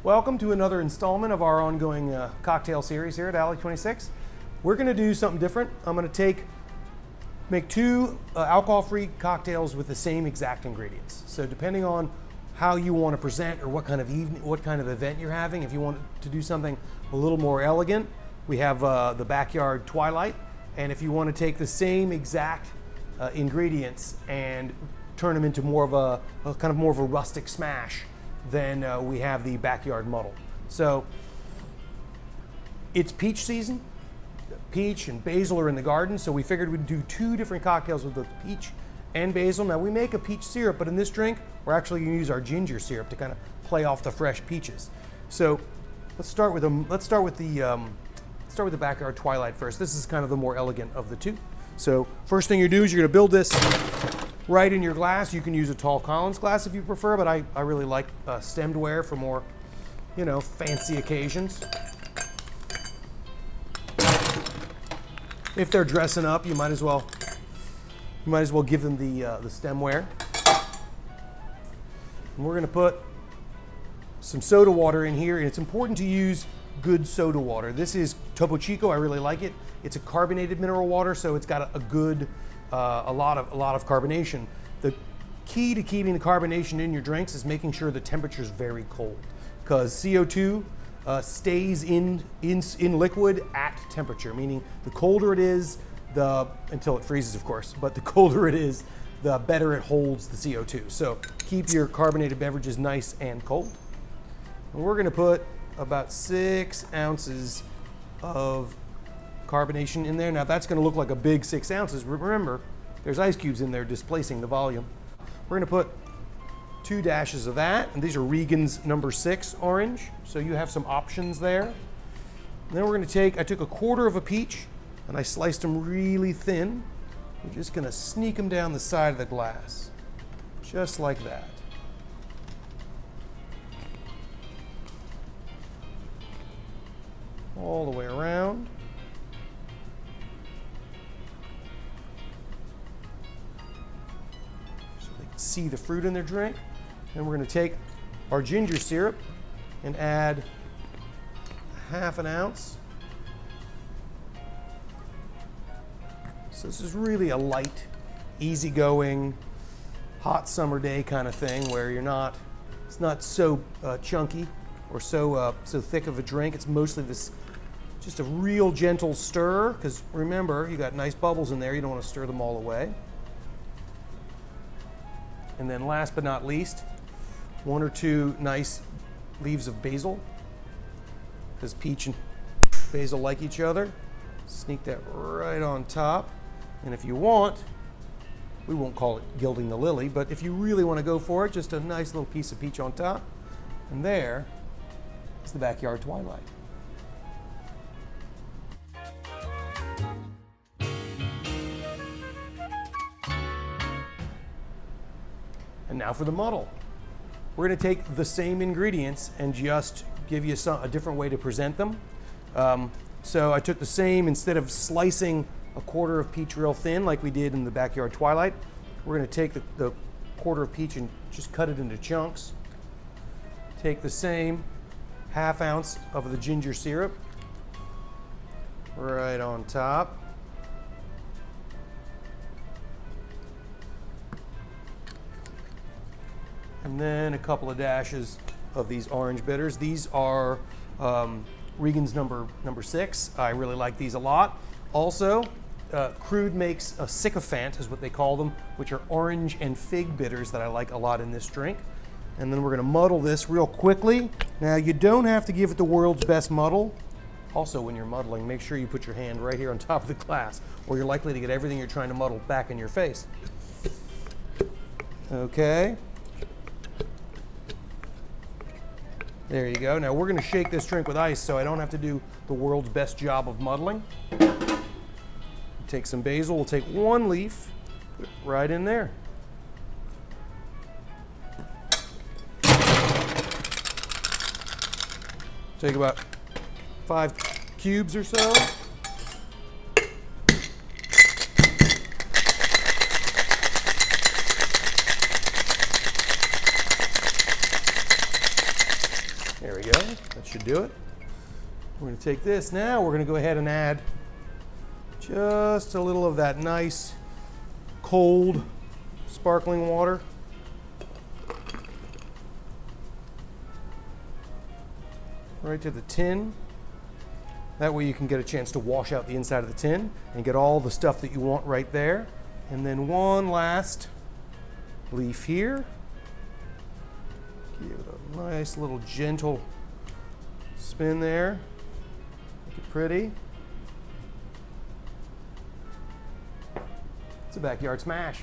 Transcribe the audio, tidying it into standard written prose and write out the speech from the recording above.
Welcome to another installment of our ongoing cocktail series here at Alley 26. We're going to do something different. I'm going to make two alcohol-free cocktails with the same exact ingredients. So depending on how you want to present or what kind of event you're having, if you want to do something a little more elegant, we have the backyard Twilight. And if you want to take the same exact ingredients and turn them into more of a rustic smash, then we have the backyard Muddle. So it's peach season. Peach and basil are in the garden, so we figured we'd do two different cocktails with the peach and basil. Now we make a peach syrup, but in this drink, we're actually going to use our ginger syrup to kind of play off the fresh peaches. So let's start with the backyard Twilight first. This is kind of the more elegant of the two. So first thing you do is you're going to build this right in your glass. You can use a tall Collins glass if you prefer, but I really like stemmed ware for more, fancy occasions. If they're dressing up, you might as well give them the stemware. And we're going to put some soda water in here, and it's important to use good soda water. This is Topo Chico. I really like it. It's a carbonated mineral water, so it's got a lot of carbonation. The key to keeping the carbonation in your drinks is making sure the temperature is very cold, because CO2 stays in liquid at temperature, meaning the colder it is, until it freezes, of course, but the colder it is, the better it holds the CO2. So keep your carbonated beverages nice and cold. And we're going to put about 6 ounces of carbonation in there. Now that's going to look like a big 6 ounces. Remember, there's ice cubes in there displacing the volume. We're going to put 2 dashes of that, and these are Regan's number 6 orange, so you have some options there. And then we're going to I took a quarter of a peach and I sliced them really thin. We're just going to sneak them down the side of the glass, just like that. All the way around. So they can see the fruit in their drink. And we're going to take our ginger syrup and add 1/2 ounce. So this is really a light, easygoing, hot summer day kind of thing where it's not so chunky or so thick of a drink. It's mostly just a real gentle stir, because remember, you got nice bubbles in there. You don't want to stir them all away. And then last but not least, 1 or 2 nice leaves of basil, because peach and basil like each other. Sneak that right on top. And if you want, we won't call it gilding the lily, but if you really want to go for it, just a nice little piece of peach on top. And there is the backyard Twilight. And now for the Muddle. We're going to take the same ingredients and just give you a different way to present them. So I took the same, instead of slicing a quarter of peach real thin like we did in the backyard Twilight, we're going to take the quarter of peach and just cut it into chunks. Take the same 1/2 ounce of the ginger syrup right on top. And then a couple of dashes of these orange bitters. These are Regan's number 6. I really like these a lot. Also, Crude makes a sycophant, is what they call them, which are orange and fig bitters that I like a lot in this drink. And then we're going to muddle this real quickly. Now, you don't have to give it the world's best muddle. Also, when you're muddling, make sure you put your hand right here on top of the glass, or you're likely to get everything you're trying to muddle back in your face. Okay. There you go. Now we're going to shake this drink with ice so I don't have to do the world's best job of muddling. Take some basil. We'll take 1 leaf, put it right in there. Take about 5 cubes or so. we go. That should do it. We're going to take this now. We're going to go ahead and add just a little of that nice cold sparkling water. Right to the tin. That way you can get a chance to wash out the inside of the tin and get all the stuff that you want right there. And then one last leaf here. Give it a nice little gentle spin there. Make it pretty. It's a backyard smash.